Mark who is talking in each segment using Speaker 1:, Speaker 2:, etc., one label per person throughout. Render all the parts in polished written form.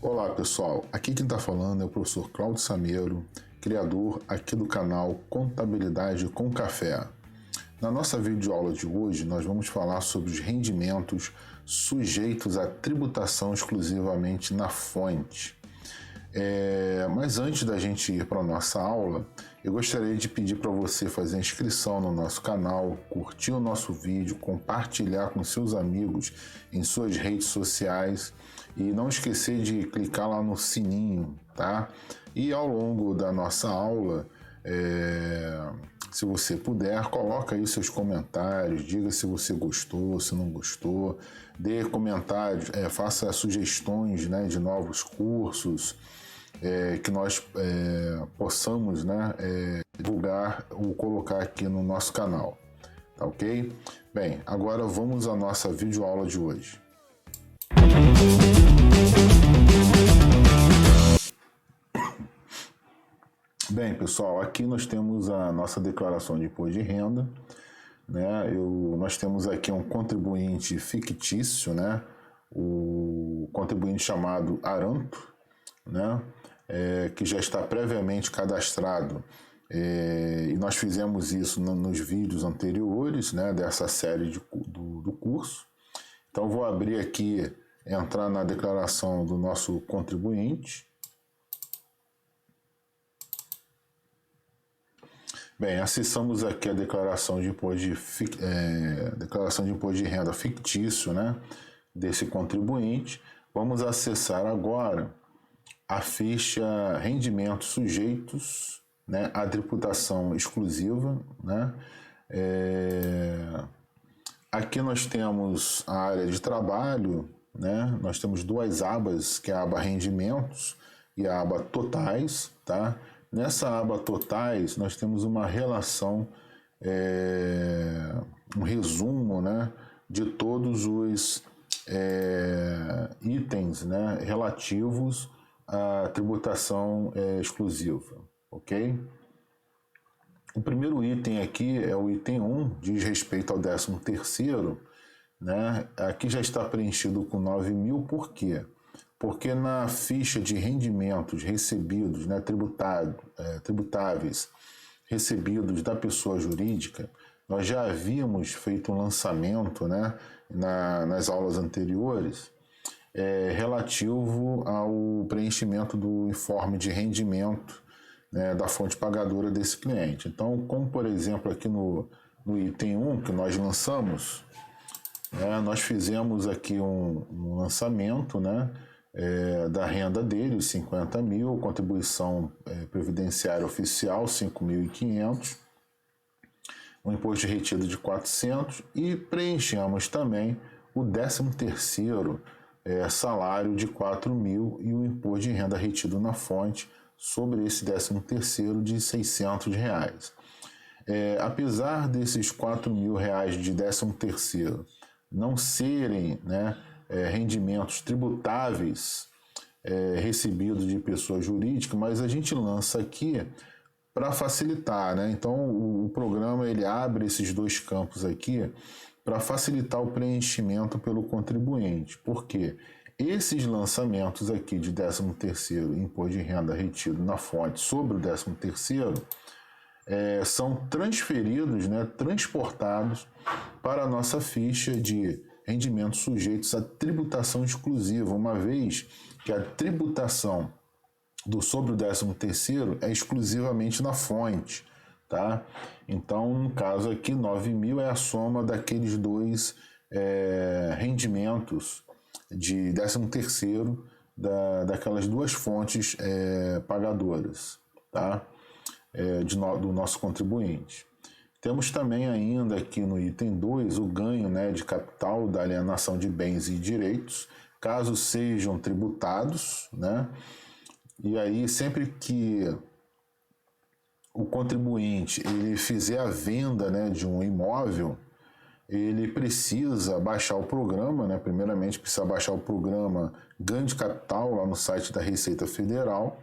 Speaker 1: Olá pessoal, aqui quem está falando é o professor Cláudio Sameiro, criador aqui do canal Contabilidade com Café. Na nossa videoaula de hoje nós vamos falar sobre os rendimentos sujeitos à tributação exclusivamente na fonte. Mas antes da gente ir para a nossa aula, eu gostaria de pedir para você fazer a inscrição no nosso canal, curtir o nosso vídeo, compartilhar com seus amigos em suas redes sociais e não esquecer de clicar lá no sininho, tá? E ao longo da nossa aula, se você puder, coloca aí seus comentários, diga se você gostou, se não gostou, dê comentários, faça sugestões, né, de novos cursos, que nós possamos, né, divulgar ou colocar aqui no nosso canal, tá ok? Bem, agora vamos à nossa videoaula de hoje. Bem, pessoal, aqui nós temos a nossa declaração de imposto de renda, né? Nós temos aqui um contribuinte fictício, né? O contribuinte chamado Aranto, né? Que já está previamente cadastrado, e nós fizemos isso nos vídeos anteriores, né? Dessa série do curso. Então vou abrir aqui, entrar na declaração do nosso contribuinte. Bem, acessamos aqui a declaração de imposto de renda fictício, né, desse contribuinte. Vamos acessar agora a ficha rendimentos sujeitos, né, à tributação exclusiva, né. Aqui nós temos a área de trabalho, né, nós temos duas abas, que é a aba rendimentos e a aba totais, tá? Nessa aba totais, nós temos uma relação, um resumo, né, de todos os itens, né, relativos à tributação exclusiva, ok? O primeiro item aqui é o item 1, diz respeito ao 13º, né? Aqui já está preenchido com 9.000, por quê? Porque na ficha de rendimentos recebidos, né, tributáveis, recebidos da pessoa jurídica, nós já havíamos feito um lançamento, né, nas aulas anteriores, relativo ao preenchimento do informe de rendimento, né, da fonte pagadora desse cliente. Então, como por exemplo aqui no item 1 que nós lançamos, nós fizemos aqui um lançamento, né, da renda dele, os 50.000, contribuição previdenciária oficial, 5.500, um imposto de retida de 400 e preenchemos também o 13º salário de 4.000 e o imposto de renda retido na fonte sobre esse 13º de R$600. Apesar desses R$4.000 de 13º não serem, né, rendimentos tributáveis recebidos de pessoa jurídica, mas a gente lança aqui para facilitar, né? Então o programa ele abre esses dois campos aqui para facilitar o preenchimento pelo contribuinte, porque esses lançamentos aqui de 13º imposto de renda retido na fonte sobre o 13º são transferidos, né, transportados para a nossa ficha de rendimentos sujeitos à tributação exclusiva, uma vez que a tributação sobre o 13º é exclusivamente na fonte, tá? Então, no caso aqui, 9.000 é a soma daqueles dois rendimentos de 13º daquelas duas fontes pagadoras, tá? Do nosso contribuinte. Temos também ainda aqui no item 2 o ganho, né, de capital da alienação de bens e direitos, caso sejam tributados, né? E aí sempre que o contribuinte ele fizer a venda, né, de um imóvel, ele precisa baixar o programa, né? Primeiramente precisa baixar o programa Ganho de Capital lá no site da Receita Federal.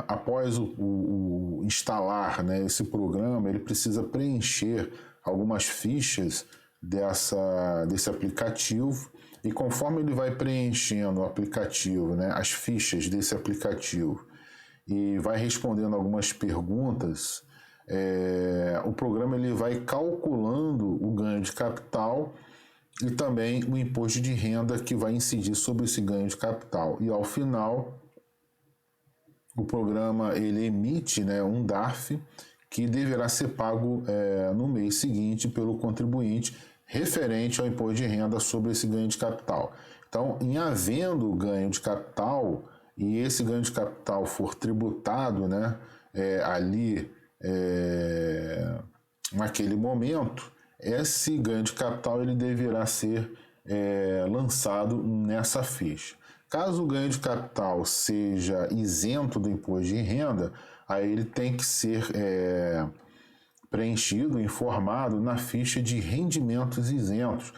Speaker 1: Após o instalar, né, esse programa, ele precisa preencher algumas fichas desse aplicativo E conforme ele vai preenchendo o aplicativo, né, as fichas desse aplicativo, e vai respondendo algumas perguntas, o programa ele vai calculando o ganho de capital e também o imposto de renda que vai incidir sobre esse ganho de capital. E ao final, o programa ele emite, né, um DARF que deverá ser pago no mês seguinte pelo contribuinte, referente ao imposto de renda sobre esse ganho de capital. Então, em havendo ganho de capital, e esse ganho de capital for tributado, né, naquele momento, esse ganho de capital ele deverá ser lançado nessa ficha. Caso o ganho de capital seja isento do imposto de renda, aí ele tem que ser preenchido, informado na ficha de rendimentos isentos,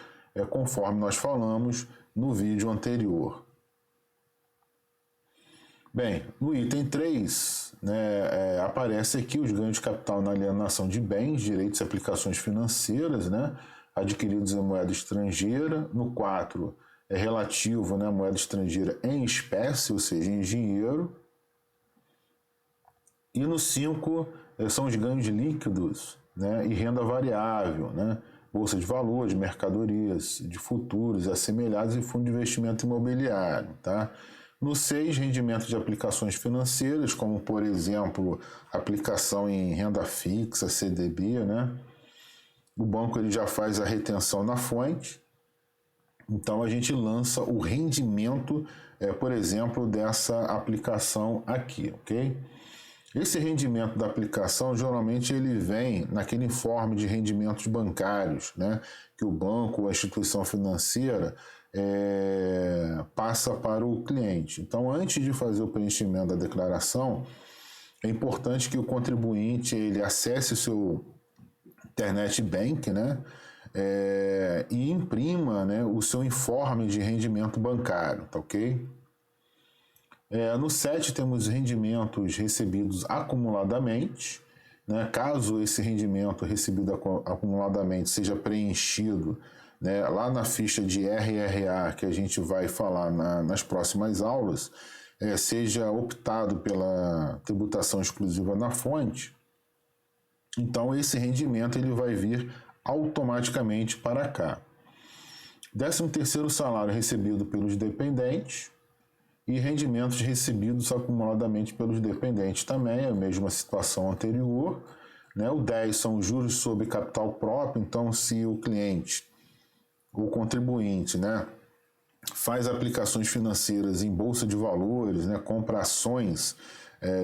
Speaker 1: conforme nós falamos no vídeo anterior. Bem, no item 3, né, aparece aqui os ganhos de capital na alienação de bens, direitos e aplicações financeiras, né, adquiridos em moeda estrangeira. No 4, é relativo, né, à moeda estrangeira em espécie, ou seja, em dinheiro. E no 5, são os ganhos líquidos, né, e renda variável, né, bolsa de valores, mercadorias, de futuros, assemelhados e fundo de investimento imobiliário. Tá? No 6, rendimento de aplicações financeiras, como, por exemplo, aplicação em renda fixa, CDB. Né? O banco ele já faz a retenção na fonte, então a gente lança o rendimento, por exemplo, dessa aplicação aqui, ok? Esse rendimento da aplicação, geralmente, ele vem naquele informe de rendimentos bancários, né, que o banco ou a instituição financeira passa para o cliente. Então, antes de fazer o preenchimento da declaração, é importante que o contribuinte ele acesse o seu Internet Bank, né, e imprima, né, o seu informe de rendimento bancário, tá ok? No 7 temos rendimentos recebidos acumuladamente, né? Caso esse rendimento recebido acumuladamente seja preenchido, né, lá na ficha de RRA, que a gente vai falar nas próximas aulas, seja optado pela tributação exclusiva na fonte, então esse rendimento ele vai vir automaticamente para cá. 13º salário recebido pelos dependentes, e rendimentos recebidos acumuladamente pelos dependentes também, é a mesma situação anterior. Né? O 10 são os juros sobre capital próprio, então se o cliente, o contribuinte, né, faz aplicações financeiras em bolsa de valores, né, compra ações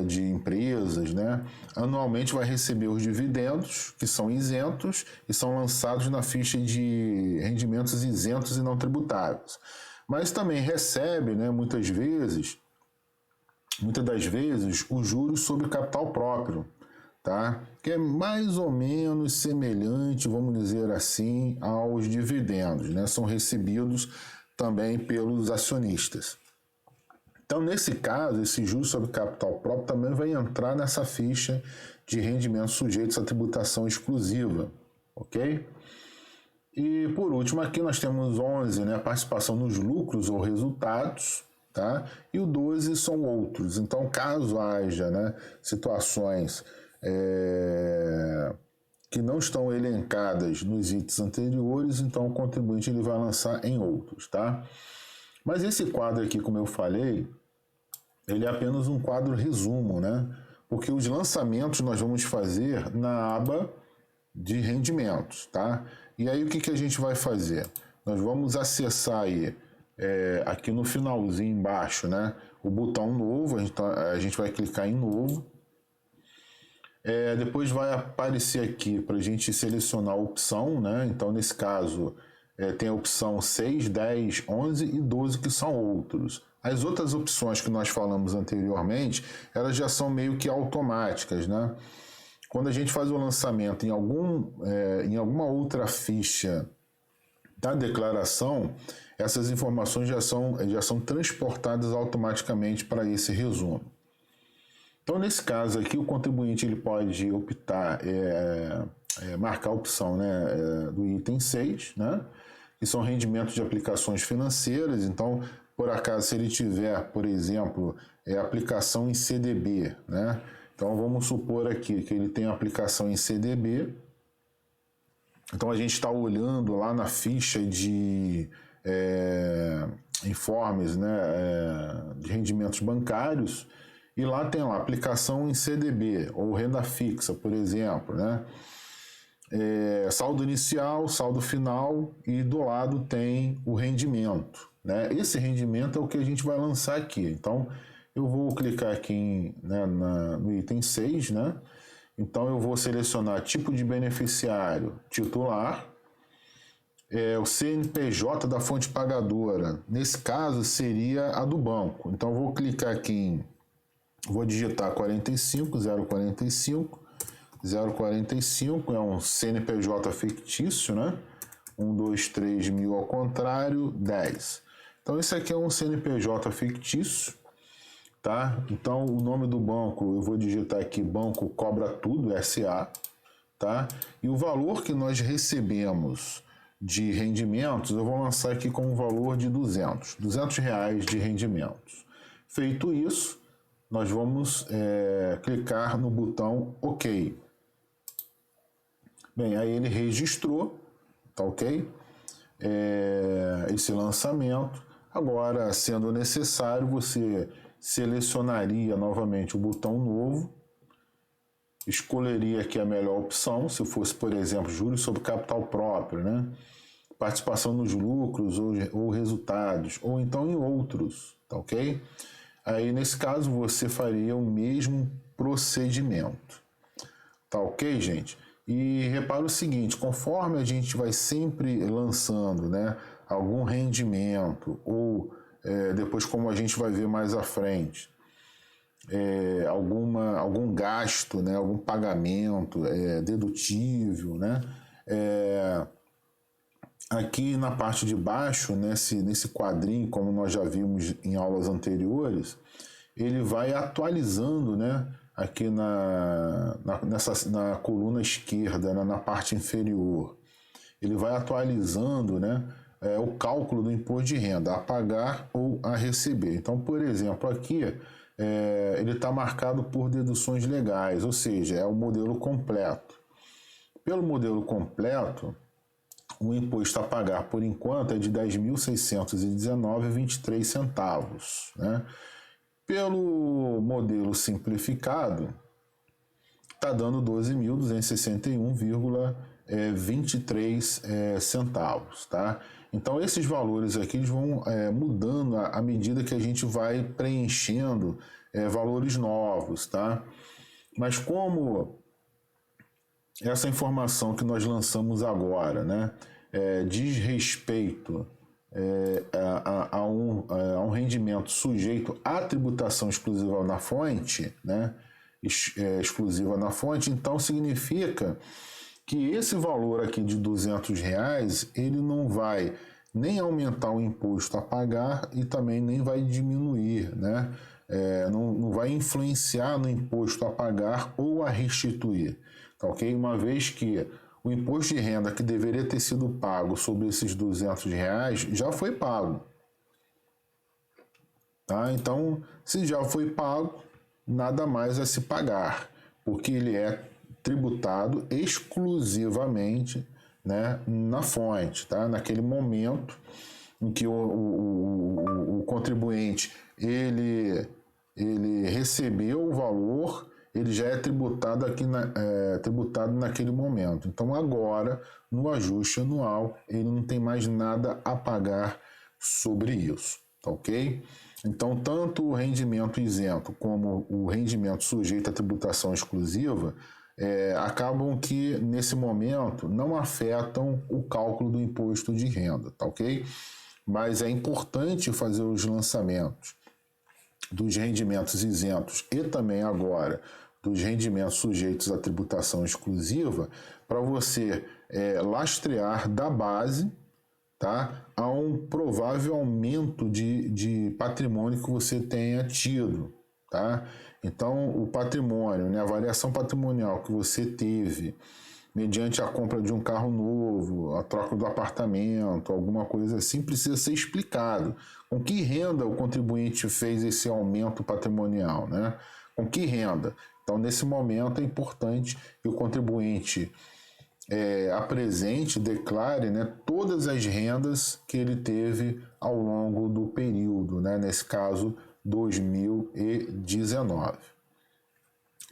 Speaker 1: de empresas, né, anualmente vai receber os dividendos, que são isentos e são lançados na ficha de rendimentos isentos e não tributáveis. Mas também recebe, né, muitas das vezes, os juros sobre capital próprio, tá? Que é mais ou menos semelhante, vamos dizer assim, aos dividendos, né? São recebidos também pelos acionistas. Então, nesse caso, esse juros sobre capital próprio também vai entrar nessa ficha de rendimentos sujeitos à tributação exclusiva, ok? E, por último, aqui nós temos 11, né, a participação nos lucros ou resultados, tá? E o 12 são outros. Então, caso haja, né, situações que não estão elencadas nos itens anteriores, então o contribuinte ele vai lançar em outros, tá? Mas esse quadro aqui, como eu falei, ele é apenas um quadro resumo, né? Porque os lançamentos nós vamos fazer na aba de rendimentos, tá? E aí o que a gente vai fazer? Nós vamos acessar aí, aqui no finalzinho embaixo, né, o botão novo, a gente vai clicar em novo. Depois vai aparecer aqui para a gente selecionar a opção, né? Então nesse caso tem a opção 6, 10, 11 e 12 que são outros. As outras opções que nós falamos anteriormente, elas já são meio que automáticas, né? Quando a gente faz o lançamento em alguma outra ficha da declaração, essas informações já são transportadas automaticamente para esse resumo. Então, nesse caso aqui, o contribuinte ele pode optar, marcar a opção, né, do item 6, né, que são rendimentos de aplicações financeiras. Então, por acaso, se ele tiver, por exemplo, aplicação em CDB, né? Então, vamos supor aqui que ele tem aplicação em CDB. Então, a gente está olhando lá na ficha de informes, né, de rendimentos bancários, e lá tem lá aplicação em CDB ou renda fixa, por exemplo, né? Saldo inicial, saldo final, e do lado tem o rendimento, né? Esse rendimento é o que a gente vai lançar aqui. Então, eu vou clicar aqui no item 6, né? Então, eu vou selecionar tipo de beneficiário titular, o CNPJ da fonte pagadora. Nesse caso, seria a do banco. Então, eu vou clicar aqui vou digitar 045, é um CNPJ fictício, né? 1, 2, 3 mil ao contrário, 10. Então, esse aqui é um CNPJ fictício, tá? Então, o nome do banco, eu vou digitar aqui, Banco Cobra Tudo, SA, tá? E o valor que nós recebemos de rendimentos, eu vou lançar aqui com um valor de R$200 de rendimentos. Feito isso, nós vamos clicar no botão OK. Bem, aí ele registrou, tá ok? Esse lançamento. Agora, sendo necessário, você selecionaria novamente o botão novo, escolheria aqui a melhor opção, se fosse, por exemplo, juros sobre capital próprio, né? Participação nos lucros ou resultados, ou então em outros, tá ok? Aí, nesse caso, você faria o mesmo procedimento. Tá ok, gente? E repara o seguinte, conforme a gente vai sempre lançando, né, algum rendimento, ou depois, como a gente vai ver mais à frente, algum gasto, né, algum pagamento dedutível, né, aqui na parte de baixo, nesse quadrinho, como nós já vimos em aulas anteriores, ele vai atualizando, né, aqui na coluna esquerda, na parte inferior. Ele vai atualizando, né, o cálculo do imposto de renda, a pagar ou a receber. Então, por exemplo, aqui ele está marcado por deduções legais, ou seja, é o modelo completo. Pelo modelo completo, o imposto a pagar, por enquanto, é de R$ 10.619,23, né? Pelo modelo simplificado, está dando R$ 12.261,23 tá? Então, esses valores aqui eles vão mudando à medida que a gente vai preenchendo valores novos, tá? Mas como essa informação que nós lançamos agora, né, diz respeito a um rendimento sujeito à tributação exclusiva na fonte, né, exclusiva na fonte, então significa que esse valor aqui de R$200, ele não vai nem aumentar o imposto a pagar e também nem vai diminuir, né? Não vai influenciar no imposto a pagar ou a restituir. Tá, ok? Uma vez que o imposto de renda que deveria ter sido pago sobre esses R$200 já foi pago. Tá? Então, se já foi pago, nada mais a se pagar, porque ele é tributado exclusivamente, né, na fonte, tá? Naquele momento em que o contribuinte ele recebeu o valor, ele já é tributado tributado naquele momento. Então agora, no ajuste anual, ele não tem mais nada a pagar sobre isso, tá ok? Então, tanto o rendimento isento como o rendimento sujeito à tributação exclusiva acabam que, nesse momento, não afetam o cálculo do imposto de renda, tá ok? Mas é importante fazer os lançamentos dos rendimentos isentos e também agora dos rendimentos sujeitos à tributação exclusiva para você lastrear da base, tá, a um provável aumento de patrimônio que você tenha tido, tá? Então, o patrimônio, né, a variação patrimonial que você teve mediante a compra de um carro novo, a troca do apartamento, alguma coisa assim, precisa ser explicado. Com que renda o contribuinte fez esse aumento patrimonial, né? Com que renda? Então, nesse momento, é importante que o contribuinte apresente, declare, né, todas as rendas que ele teve ao longo do período, né? Nesse caso, 2019.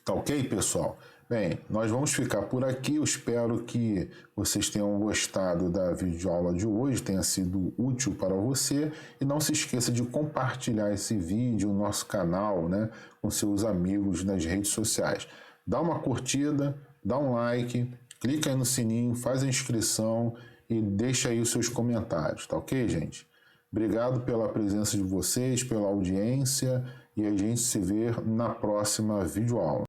Speaker 1: Tá ok, pessoal? Bem, nós vamos ficar por aqui. Eu espero que vocês tenham gostado da videoaula de hoje, tenha sido útil para você. E não se esqueça de compartilhar esse vídeo, o nosso canal, né, com seus amigos nas redes sociais. Dá uma curtida, dá um like, clica aí no sininho, faz a inscrição e deixa aí os seus comentários, tá ok, gente? Obrigado pela presença de vocês, pela audiência, e a gente se vê na próxima videoaula.